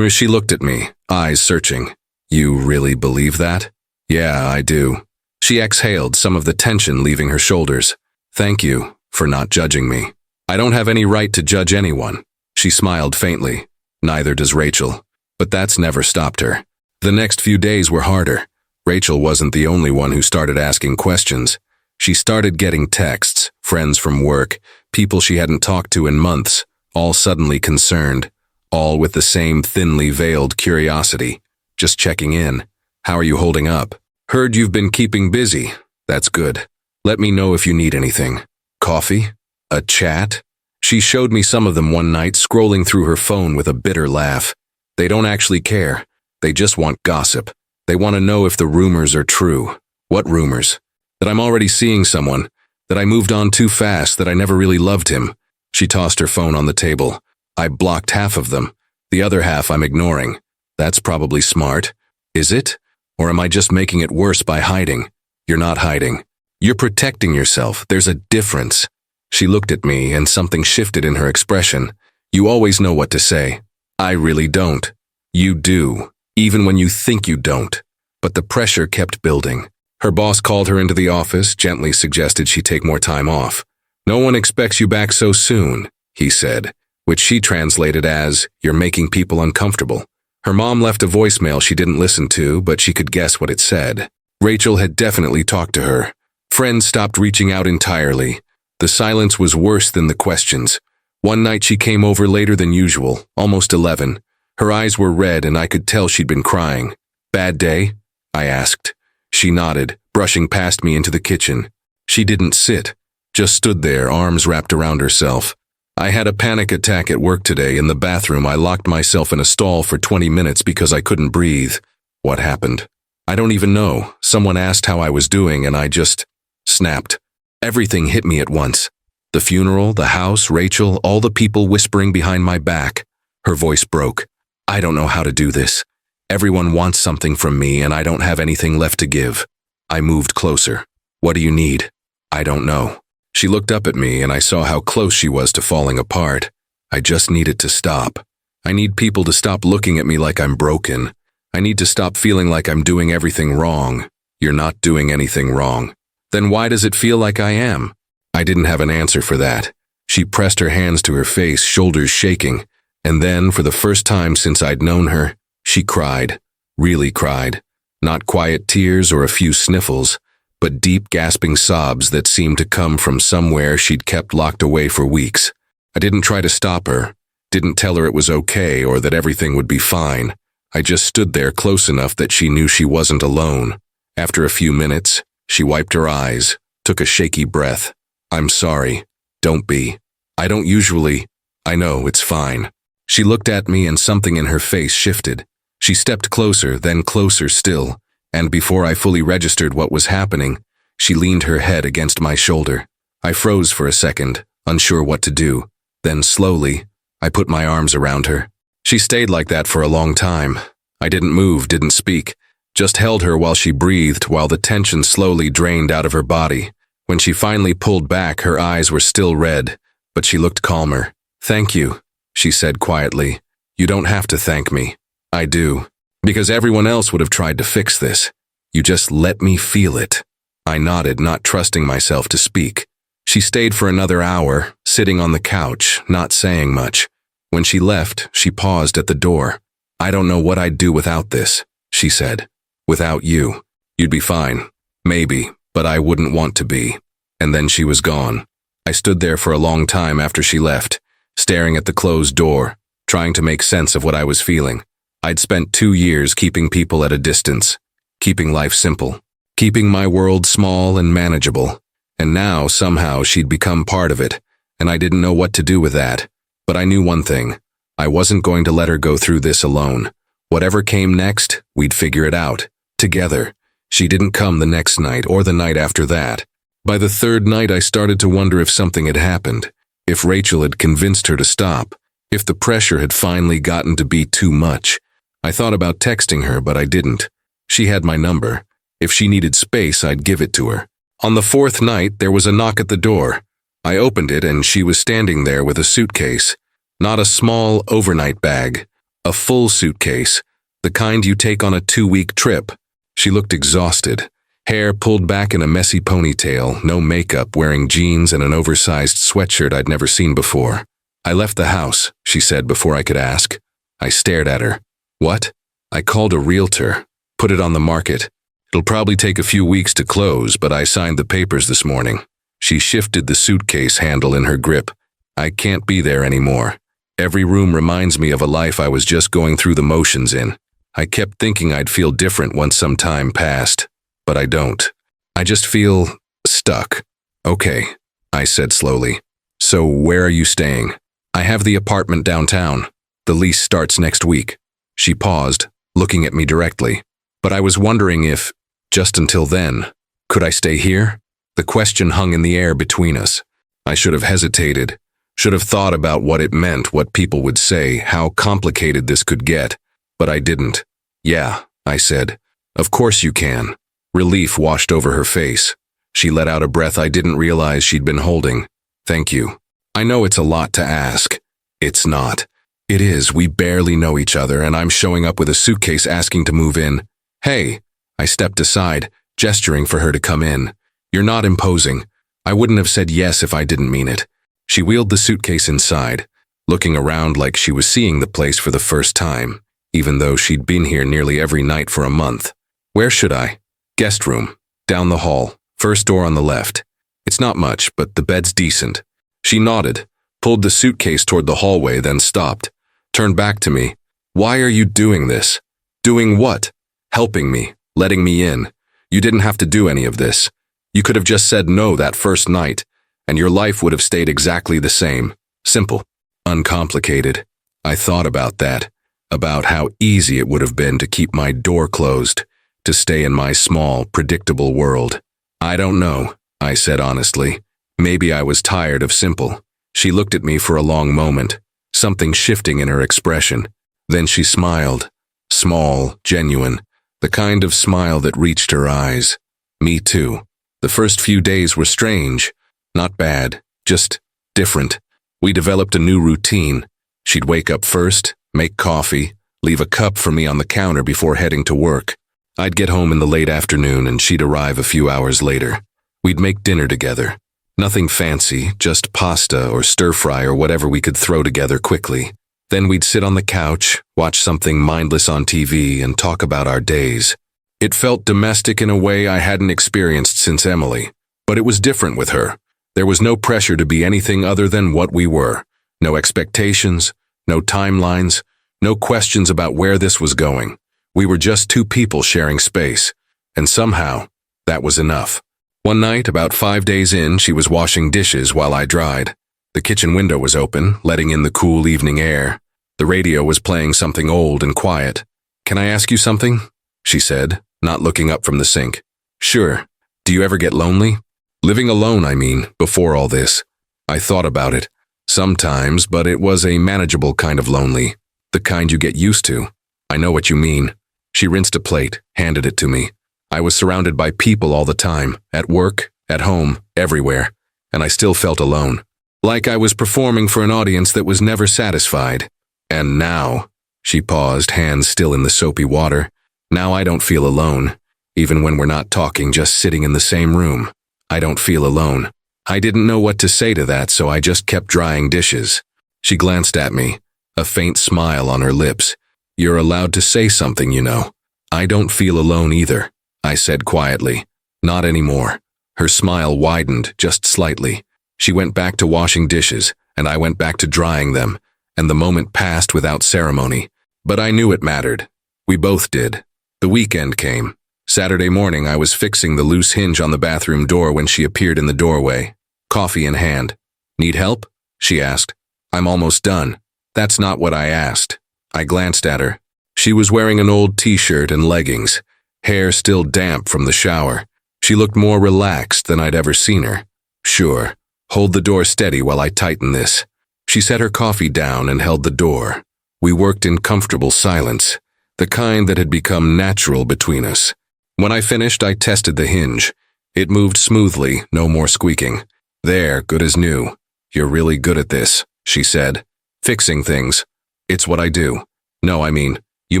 Speaker 1: She looked at me, eyes searching. You really believe that? Yeah, I do. She exhaled, some of the tension leaving her shoulders. Thank you for not judging me. I don't have any right to judge anyone. She smiled faintly. Neither does Rachel. But that's never stopped her. The next few days were harder. Rachel wasn't the only one who started asking questions. She started getting texts, friends from work, people she hadn't talked to in months, all suddenly concerned, all with the same thinly veiled curiosity. Just checking in. How are you holding up? Heard you've been keeping busy. That's good. Let me know if you need anything. Coffee? A chat? She showed me some of them one night, scrolling through her phone with a bitter laugh. They don't actually care. They just want gossip. They want to know if the rumors are true. What rumors? That I'm already seeing someone. That I moved on too fast, that I never really loved him. She tossed her phone on the table. I blocked half of them. The other half I'm ignoring. That's probably smart. Is it? Or am I just making it worse by hiding? You're not hiding. You're protecting yourself. There's a difference. She looked at me and something shifted in her expression. You always know what to say. I really don't. You do, even when you think you don't. But the pressure kept building. Her boss called her into the office, gently suggested she take more time off. No one expects you back so soon, he said, which she translated as, you're making people uncomfortable. Her mom left a voicemail she didn't listen to, but she could guess what it said. Rachel had definitely talked to her. Friends stopped reaching out entirely. The silence was worse than the questions. One night she came over later than usual, almost 11. Her eyes were red and I could tell she'd been crying. Bad day? I asked. She nodded, brushing past me into the kitchen. She didn't sit, just stood there, arms wrapped around herself. I had a panic attack at work today. In the bathroom, I locked myself in a stall for 20 minutes because I couldn't breathe. What happened? I don't even know. Someone asked how I was doing and I just snapped. Everything hit me at once. The funeral, the house, Rachel, all the people whispering behind my back. Her voice broke. I don't know how to do this. Everyone wants something from me and I don't have anything left to give. I moved closer. What do you need? I don't know. She looked up at me and I saw how close she was to falling apart. I just need it to stop. I need people to stop looking at me like I'm broken. I need to stop feeling like I'm doing everything wrong. You're not doing anything wrong. Then why does it feel like I am? I didn't have an answer for that. She pressed her hands to her face, shoulders shaking. And then, for the first time since I'd known her, she cried. Really cried. Not quiet tears or a few sniffles, but deep gasping sobs that seemed to come from somewhere she'd kept locked away for weeks. I didn't try to stop her, didn't tell her it was okay or that everything would be fine. I just stood there close enough that she knew she wasn't alone. After a few minutes, she wiped her eyes, took a shaky breath. I'm sorry. Don't be. I don't usually. I know, it's fine. She looked at me and something in her face shifted. She stepped closer, then closer still, and before I fully registered what was happening, she leaned her head against my shoulder. I froze for a second, unsure what to do. Then slowly, I put my arms around her. She stayed like that for a long time. I didn't move, didn't speak, just held her while she breathed, while the tension slowly drained out of her body. When she finally pulled back, her eyes were still red, but she looked calmer. Thank you, she said quietly. You don't have to thank me. I do. Because everyone else would have tried to fix this. You just let me feel it. I nodded, not trusting myself to speak. She stayed for another hour, sitting on the couch, not saying much. When she left, she paused at the door. I don't know what I'd do without this, she said. Without you. You'd be fine. Maybe, but I wouldn't want to be. And then she was gone. I stood there for a long time after she left, staring at the closed door, trying to make sense of what I was feeling. I'd spent 2 years keeping people at a distance, keeping life simple, keeping my world small and manageable. And now, somehow, she'd become part of it, and I didn't know what to do with that. But I knew one thing. I wasn't going to let her go through this alone. Whatever came next, we'd figure it out, together. She didn't come the next night or the night after that. By the third night, I started to wonder if something had happened, if Rachel had convinced her to stop, if the pressure had finally gotten to be too much. I thought about texting her, but I didn't. She had my number. If she needed space, I'd give it to her. On the fourth night, there was a knock at the door. I opened it and she was standing there with a suitcase. Not a small overnight bag, a full suitcase, the kind you take on a 2-week trip. She looked exhausted, hair pulled back in a messy ponytail, no makeup, wearing jeans and an oversized sweatshirt I'd never seen before. "I left the house," she said before I could ask. I stared at her. "What?" "I called a realtor, put it on the market. It'll probably take a few weeks to close, but I signed the papers this morning." She shifted the suitcase handle in her grip. "I can't be there anymore. Every room reminds me of a life I was just going through the motions in. I kept thinking I'd feel different once some time passed, but I don't. I just feel stuck." "Okay," I said slowly. "So where are you staying?" "I have the apartment downtown. The lease starts next week." She paused, looking at me directly. "But I was wondering if, just until then, could I stay here?" The question hung in the air between us. I should have hesitated, should have thought about what it meant, what people would say, how complicated this could get. But I didn't. "Yeah," I said. "Of course you can." Relief washed over her face. She let out a breath I didn't realize she'd been holding. "Thank you. I know it's a lot to ask." "It's not." "It is. We barely know each other, and I'm showing up with a suitcase asking to move in." "Hey." I stepped aside, gesturing for her to come in. "You're not imposing. I wouldn't have said yes if I didn't mean it." She wheeled the suitcase inside, looking around like she was seeing the place for the first time, even though she'd been here nearly every night for a month. "Where should I?" "Guest room. Down the hall. First door on the left. It's not much, but the bed's decent." She nodded, pulled the suitcase toward the hallway, then stopped, turned back to me. "Why are you doing this?" "Doing what?" "Helping me, letting me in. You didn't have to do any of this. You could have just said no that first night, and your life would have stayed exactly the same. Simple. Uncomplicated." I thought about that, about how easy it would have been to keep my door closed, to stay in my small, predictable world. "I don't know," I said honestly. Maybe I was tired of simple. She looked at me for a long moment, something shifting in her expression. Then she smiled. Small, genuine, the kind of smile that reached her eyes. Me too. The first few days were strange. Not bad, just different. We developed a new routine. She'd wake up first, make coffee, leave a cup for me on the counter before heading to work. I'd get home in the late afternoon and she'd arrive a few hours later. We'd make dinner together. Nothing fancy, just pasta or stir-fry or whatever we could throw together quickly. Then we'd sit on the couch, watch something mindless on TV, and talk about our days. It felt domestic in a way I hadn't experienced since Emily. But it was different with her. There was no pressure to be anything other than what we were. No expectations, no timelines, no questions about where this was going. We were just two people sharing space. And somehow, that was enough. One night, about 5 days in, she was washing dishes while I dried. The kitchen window was open, letting in the cool evening air. The radio was playing something old and quiet. "Can I ask you something?" she said, not looking up from the sink. "Sure. Do you ever get lonely?" "Living alone, I mean, before all this." I thought about it. Sometimes, but it was a manageable kind of lonely. The kind you get used to. "I know what you mean." She rinsed a plate, handed it to me. I was surrounded by people all the time, at work, at home, everywhere, and I still felt alone. Like I was performing for an audience that was never satisfied. And now, she paused, hands still in the soapy water. Now I don't feel alone, even when we're not talking, just sitting in the same room. I don't feel alone. I didn't know what to say to that, so I just kept drying dishes. She glanced at me, a faint smile on her lips. "You're allowed to say something, you know." "I don't feel alone either," I said quietly. "Not anymore." Her smile widened just slightly. She went back to washing dishes, and I went back to drying them, and the moment passed without ceremony. But I knew it mattered. We both did. The weekend came. Saturday morning, I was fixing the loose hinge on the bathroom door when she appeared in the doorway, coffee in hand. "Need help?" she asked. "I'm almost done." "That's not what I asked." I glanced at her. She was wearing an old t-shirt and leggings, hair still damp from the shower. She looked more relaxed than I'd ever seen her. "Sure. Hold the door steady while I tighten this." She set her coffee down and held the door. We worked in comfortable silence, the kind that had become natural between us. When I finished, I tested the hinge. It moved smoothly, no more squeaking. "There, good as new. You're really good at this," she said. Fixing things. It's what I do. No, I mean, you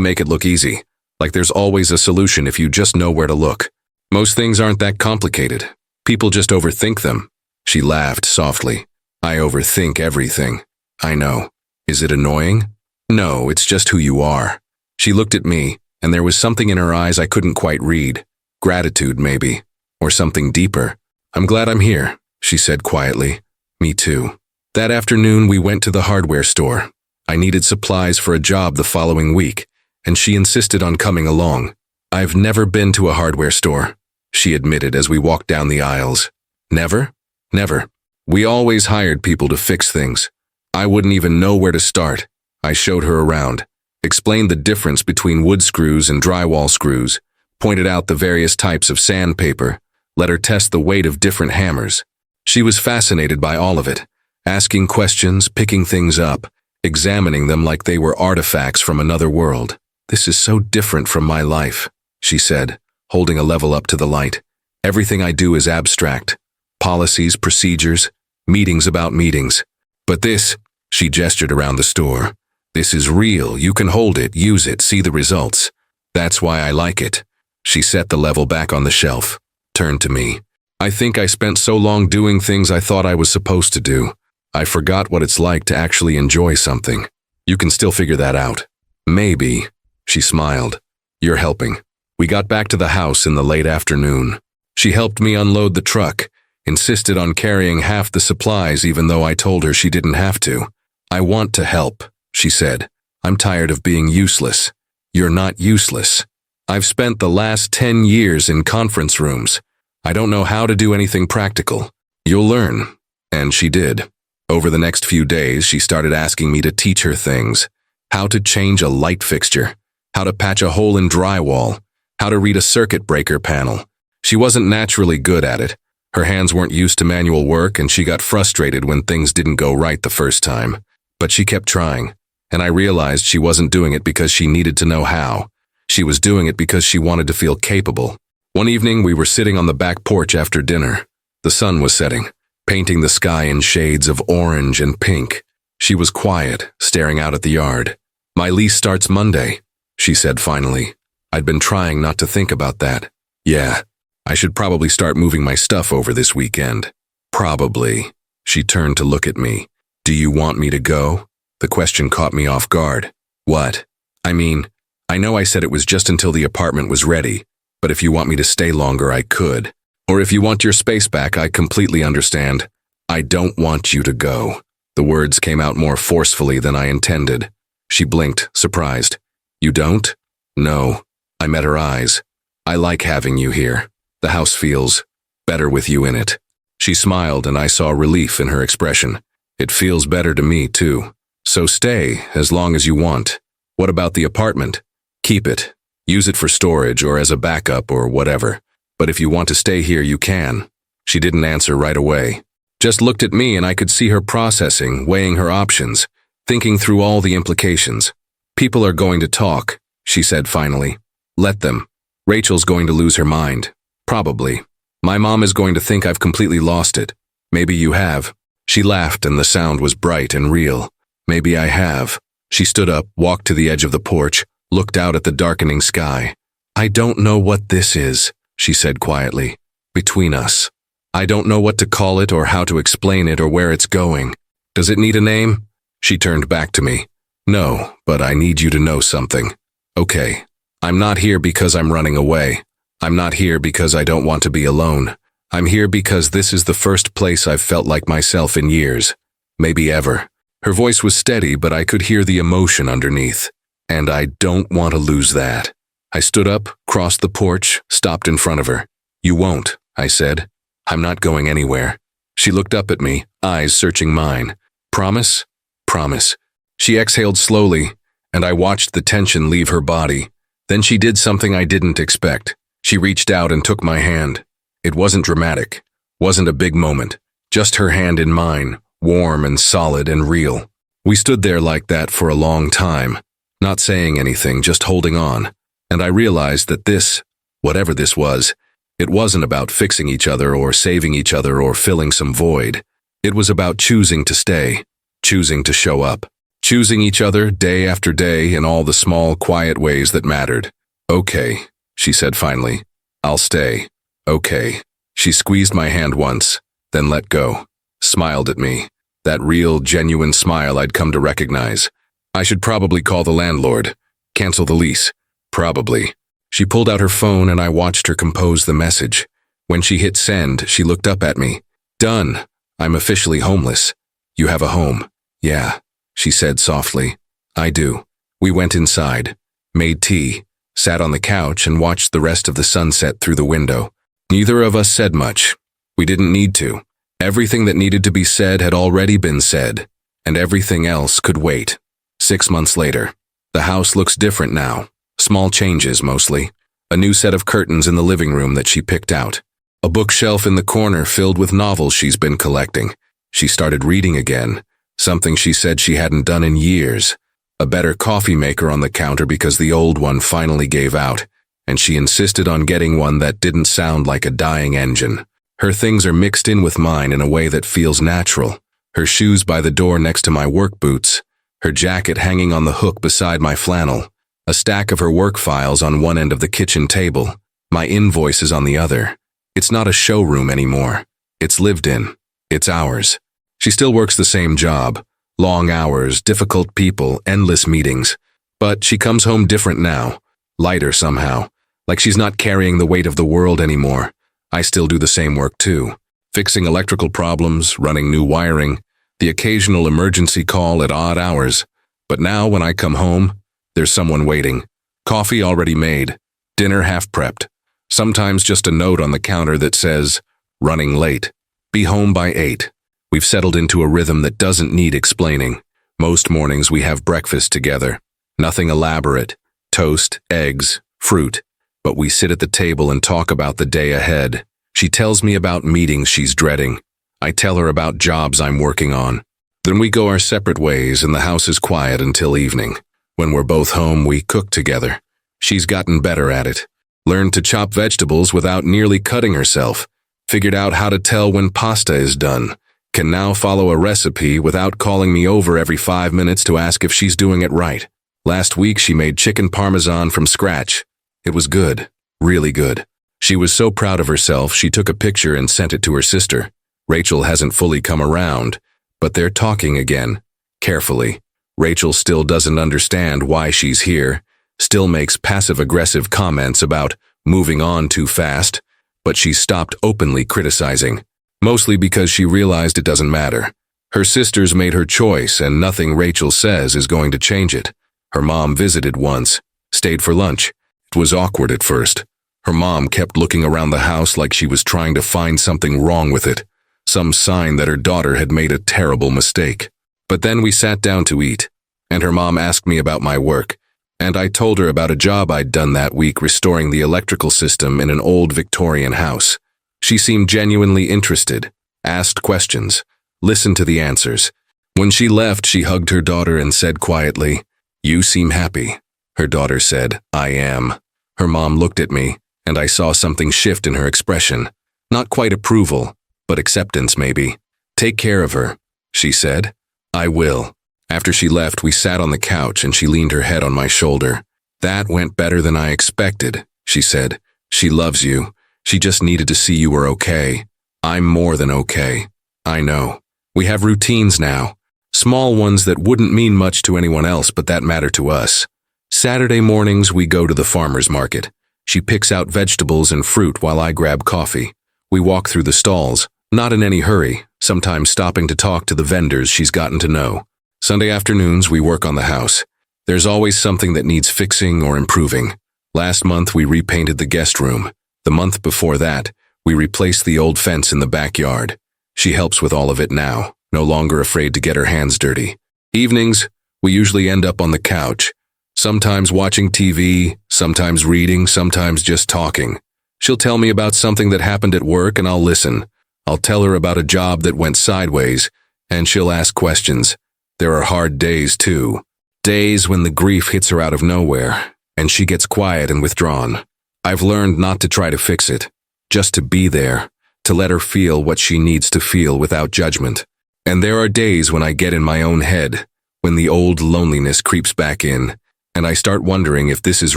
Speaker 1: make it look easy. Like there's always a solution if you just know where to look. Most things aren't that complicated. People just overthink them. She laughed softly. I overthink everything. I know. Is it annoying? No, it's just who you are. She looked at me, and there was something in her eyes I couldn't quite read. Gratitude, maybe. Or something deeper. I'm glad I'm here, she said quietly. Me too. That afternoon, we went to the hardware store. I needed supplies for a job the following week, and she insisted on coming along. I've never been to a hardware store, she admitted as we walked down the aisles. Never? Never. We always hired people to fix things. I wouldn't even know where to start. I showed her around, explained the difference between wood screws and drywall screws, pointed out the various types of sandpaper, let her test the weight of different hammers. She was fascinated by all of it, asking questions, picking things up, examining them like they were artifacts from another world. This is so different from my life, she said, holding a level up to the light. Everything I do is abstract. Policies, procedures, meetings about meetings. But this, she gestured around the store. This is real. You can hold it, use it, see the results. That's why I like it. She set the level back on the shelf, turned to me. I think I spent so long doing things I thought I was supposed to do. I forgot what it's like to actually enjoy something. You can still figure that out. Maybe, she smiled. You're helping. We got back to the house in the late afternoon. She helped me unload the truck, insisted on carrying half the supplies even though I told her she didn't have to. I want to help, she said. I'm tired of being useless. You're not useless. I've spent the last 10 years in conference rooms. I don't know how to do anything practical. You'll learn. And she did. Over the next few days, she started asking me to teach her things. How to change a light fixture. How to patch a hole in drywall. How to read a circuit breaker panel. She wasn't naturally good at it. Her hands weren't used to manual work, and she got frustrated when things didn't go right the first time. But she kept trying, and I realized she wasn't doing it because she needed to know how. She was doing it because she wanted to feel capable. One evening, we were sitting on the back porch after dinner. The sun was setting, painting the sky in shades of orange and pink. She was quiet, staring out at the yard. My lease starts Monday, she said finally. I'd been trying not to think about that. Yeah, I should probably start moving my stuff over this weekend. Probably. She turned to look at me. Do you want me to go? The question caught me off guard. What? I mean, I know I said it was just until the apartment was ready, but if you want me to stay longer, I could. Or if you want your space back, I completely understand. I don't want you to go. The words came out more forcefully than I intended. She blinked, surprised. You don't? No. I met her eyes. I like having you here. The house feels better with you in it. She smiled and I saw relief in her expression. It feels better to me, too. So stay as long as you want. What about the apartment? Keep it. Use it for storage or as a backup or whatever. But if you want to stay here, you can. She didn't answer right away. Just looked at me and I could see her processing, weighing her options, thinking through all the implications. People are going to talk, she said finally. Let them. Rachel's going to lose her mind. Probably. My mom is going to think I've completely lost it. Maybe you have. She laughed and the sound was bright and real. Maybe I have. She stood up, walked to the edge of the porch, looked out at the darkening sky. I don't know what this is, she said quietly. Between us. I don't know what to call it or how to explain it or where it's going. Does it need a name? She turned back to me. No, but I need you to know something. Okay. I'm not here because I'm running away. I'm not here because I don't want to be alone. I'm here because this is the first place I've felt like myself in years. Maybe ever. Her voice was steady, but I could hear the emotion underneath. And I don't want to lose that. I stood up, crossed the porch, stopped in front of her. You won't, I said. I'm not going anywhere. She looked up at me, eyes searching mine. Promise? Promise. She exhaled slowly, and I watched the tension leave her body. Then she did something I didn't expect. She reached out and took my hand. It wasn't dramatic, wasn't a big moment, just her hand in mine, warm and solid and real. We stood there like that for a long time, not saying anything, just holding on. And I realized that this, whatever this was, it wasn't about fixing each other or saving each other or filling some void. It was about choosing to stay, choosing to show up, choosing each other day after day in all the small, quiet ways that mattered. "Okay," she said finally. "I'll stay." "Okay." She squeezed my hand once, then let go, smiled at me. That real, genuine smile I'd come to recognize. I should probably call the landlord, cancel the lease. Probably. She pulled out her phone and I watched her compose the message. When she hit send, she looked up at me. "Done. I'm officially homeless. You have a home." "Yeah," she said softly. "I do." We went inside, made tea, sat on the couch and watched the rest of the sunset through the window. Neither of us said much. We didn't need to. Everything that needed to be said had already been said, and everything else could wait. 6 months later. The house looks different now. Small changes, mostly. A new set of curtains in the living room that she picked out. A bookshelf in the corner filled with novels she's been collecting. She started reading again, something she said she hadn't done in years. A better coffee maker on the counter because the old one finally gave out, and she insisted on getting one that didn't sound like a dying engine. Her things are mixed in with mine in a way that feels natural. Her shoes by the door next to my work boots. Her jacket hanging on the hook beside my flannel. A stack of her work files on one end of the kitchen table. My invoices on the other. It's not a showroom anymore. It's lived in. It's ours. She still works the same job. Long hours, difficult people, endless meetings. But she comes home different now. Lighter somehow. Like she's not carrying the weight of the world anymore. I still do the same work too. Fixing electrical problems, running new wiring, the occasional emergency call at odd hours. But now when I come home, there's someone waiting. Coffee already made. Dinner half prepped. Sometimes just a note on the counter that says, "Running late. Be home by 8. We've settled into a rhythm that doesn't need explaining. Most mornings we have breakfast together. Nothing elaborate. Toast, eggs, fruit. But we sit at the table and talk about the day ahead. She tells me about meetings she's dreading. I tell her about jobs I'm working on. Then we go our separate ways and the house is quiet until evening. When we're both home, we cook together. She's gotten better at it. Learned to chop vegetables without nearly cutting herself. Figured out how to tell when pasta is done. Can now follow a recipe without calling me over every 5 minutes to ask if she's doing it right. Last week she made chicken parmesan from scratch. It was good. Really good. She was so proud of herself she took a picture and sent it to her sister. Rachel hasn't fully come around, but they're talking again. Carefully. Rachel still doesn't understand why she's here. Still makes passive-aggressive comments about moving on too fast, but she's stopped openly criticizing, mostly because she realized it doesn't matter. Her sisters made her choice and nothing Rachel says is going to change it. Her mom visited once, stayed for lunch. It was awkward at first. Her mom kept looking around the house like she was trying to find something wrong with it, some sign that her daughter had made a terrible mistake. But then we sat down to eat, and her mom asked me about my work. And I told her about a job I'd done that week restoring the electrical system in an old Victorian house. She seemed genuinely interested, asked questions, listened to the answers. When she left, she hugged her daughter and said quietly, "You seem happy." Her daughter said, "I am." Her mom looked at me, and I saw something shift in her expression. Not quite approval, but acceptance maybe. "Take care of her," she said. "I will." After she left, we sat on the couch and she leaned her head on my shoulder. "That went better than I expected," she said. "She loves you. She just needed to see you were okay. I'm more than okay. I know. We have routines now. Small ones that wouldn't mean much to anyone else, but that matter to us. Saturday mornings we go to the farmer's market. She picks out vegetables and fruit while I grab coffee. We walk through the stalls, not in any hurry, sometimes stopping to talk to the vendors she's gotten to know. Sunday afternoons, we work on the house. There's always something that needs fixing or improving. Last month, we repainted the guest room. The month before that, we replaced the old fence in the backyard. She helps with all of it now, no longer afraid to get her hands dirty. Evenings, we usually end up on the couch, sometimes watching TV, sometimes reading, sometimes just talking. She'll tell me about something that happened at work and I'll listen. I'll tell her about a job that went sideways, and she'll ask questions. There are hard days, too. Days when the grief hits her out of nowhere, and she gets quiet and withdrawn. I've learned not to try to fix it, just to be there, to let her feel what she needs to feel without judgment. And there are days when I get in my own head, when the old loneliness creeps back in, and I start wondering if this is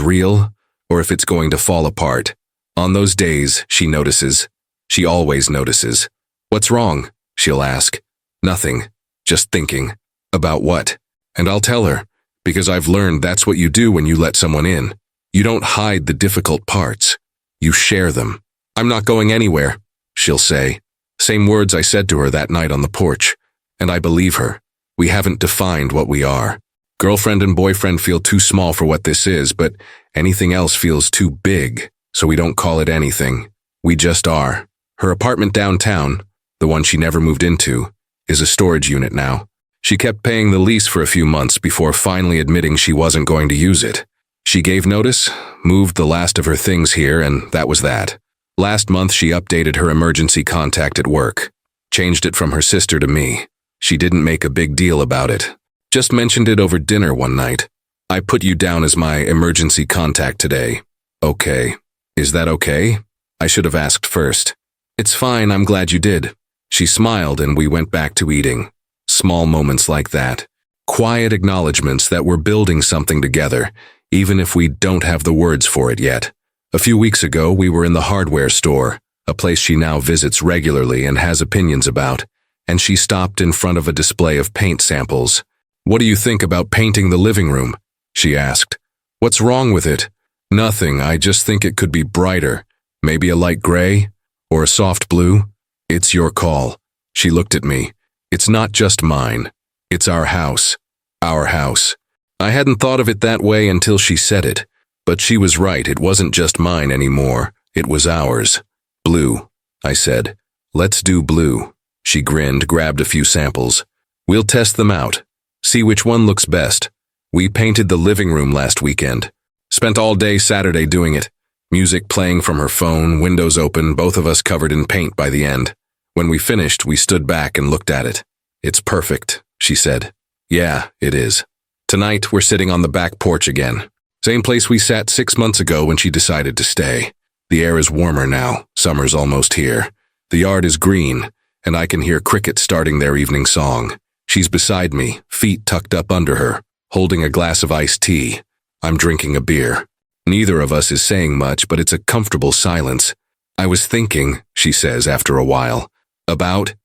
Speaker 1: real or if it's going to fall apart. On those days, she notices. She always notices. "What's wrong?" she'll ask. "Nothing. Just thinking." "About what?" And I'll tell her, because I've learned that's what you do when you let someone in. You don't hide the difficult parts. You share them. "I'm not going anywhere," she'll say. Same words I said to her that night on the porch. And I believe her. We haven't defined what we are. Girlfriend and boyfriend feel too small for what this is, but anything else feels too big, so we don't call it anything. We just are. Her apartment downtown, the one she never moved into, is a storage unit now. She kept paying the lease for a few months before finally admitting she wasn't going to use it. She gave notice, moved the last of her things here, and that was that. Last month she updated her emergency contact at work, changed it from her sister to me. She didn't make a big deal about it. Just mentioned it over dinner one night. "I put you down as my emergency contact today." "Okay. Is that okay?" I should have asked first. "It's fine, I'm glad you did." She smiled and we went back to eating. Small moments like that. Quiet acknowledgements that we're building something together, even if we don't have the words for it yet. A few weeks ago, we were in the hardware store, a place she now visits regularly and has opinions about, and she stopped in front of a display of paint samples. "What do you think about painting the living room?" she asked. "What's wrong with it?" "Nothing, I just think it could be brighter. Maybe a light gray? Or a soft blue?" "It's your call." She looked at me. "It's not just mine. It's our house. Our house." I hadn't thought of it that way until she said it. But she was right, it wasn't just mine anymore. It was ours. "Blue," I said. "Let's do blue." She grinned, grabbed a few samples. "We'll test them out. See which one looks best." We painted the living room last weekend. Spent all day Saturday doing it. Music playing from her phone, windows open, both of us covered in paint by the end. When we finished, we stood back and looked at it. "It's perfect," she said. "Yeah, it is." Tonight, we're sitting on the back porch again. Same place we sat 6 months ago when she decided to stay. The air is warmer now. Summer's almost here. The yard is green, and I can hear crickets starting their evening song. She's beside me, feet tucked up under her, holding a glass of iced tea. I'm drinking a beer. Neither of us is saying much, but it's a comfortable silence. "I was thinking," she says after a while, about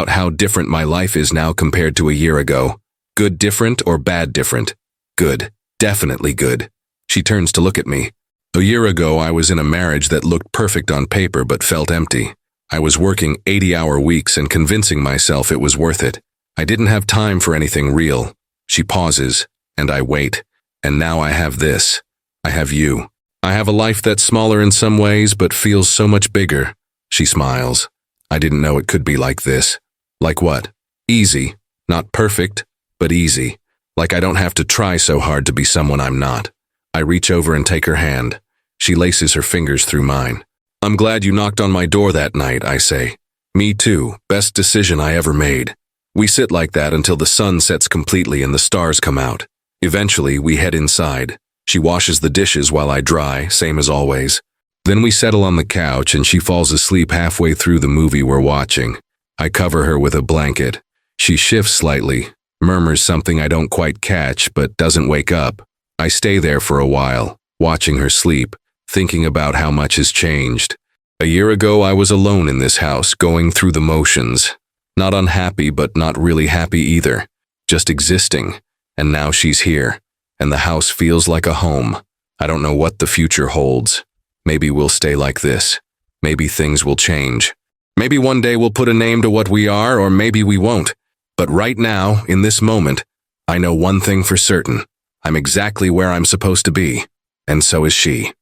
Speaker 1: how different my life is now compared to a year ago. Good different or bad different? Good. Definitely good. She turns to look at me. A year ago, I was in a marriage that looked perfect on paper but felt empty. I was working 80-hour weeks and convincing myself it was worth it. I didn't have time for anything real. She pauses, and I wait. And now I have this. I have you. I have a life that's smaller in some ways but feels so much bigger. She smiles. I didn't know it could be like this. Like what? Easy. Not perfect, but easy. Like I don't have to try so hard to be someone I'm not. I reach over and take her hand. She laces her fingers through mine. "I'm glad you knocked on my door that night," I say. "Me too. Best decision I ever made." We sit like that until the sun sets completely and the stars come out. Eventually, we head inside. She washes the dishes while I dry, same as always. Then we settle on the couch and she falls asleep halfway through the movie we're watching. I cover her with a blanket. She shifts slightly, murmurs something I don't quite catch, but doesn't wake up. I stay there for a while, watching her sleep, thinking about how much has changed. A year ago, I was alone in this house, going through the motions. Not unhappy, but not really happy either. Just existing. And now she's here, and the house feels like a home. I don't know what the future holds. Maybe we'll stay like this. Maybe things will change. Maybe one day we'll put a name to what we are, or maybe we won't. But right now, in this moment, I know one thing for certain. I'm exactly where I'm supposed to be, and so is she.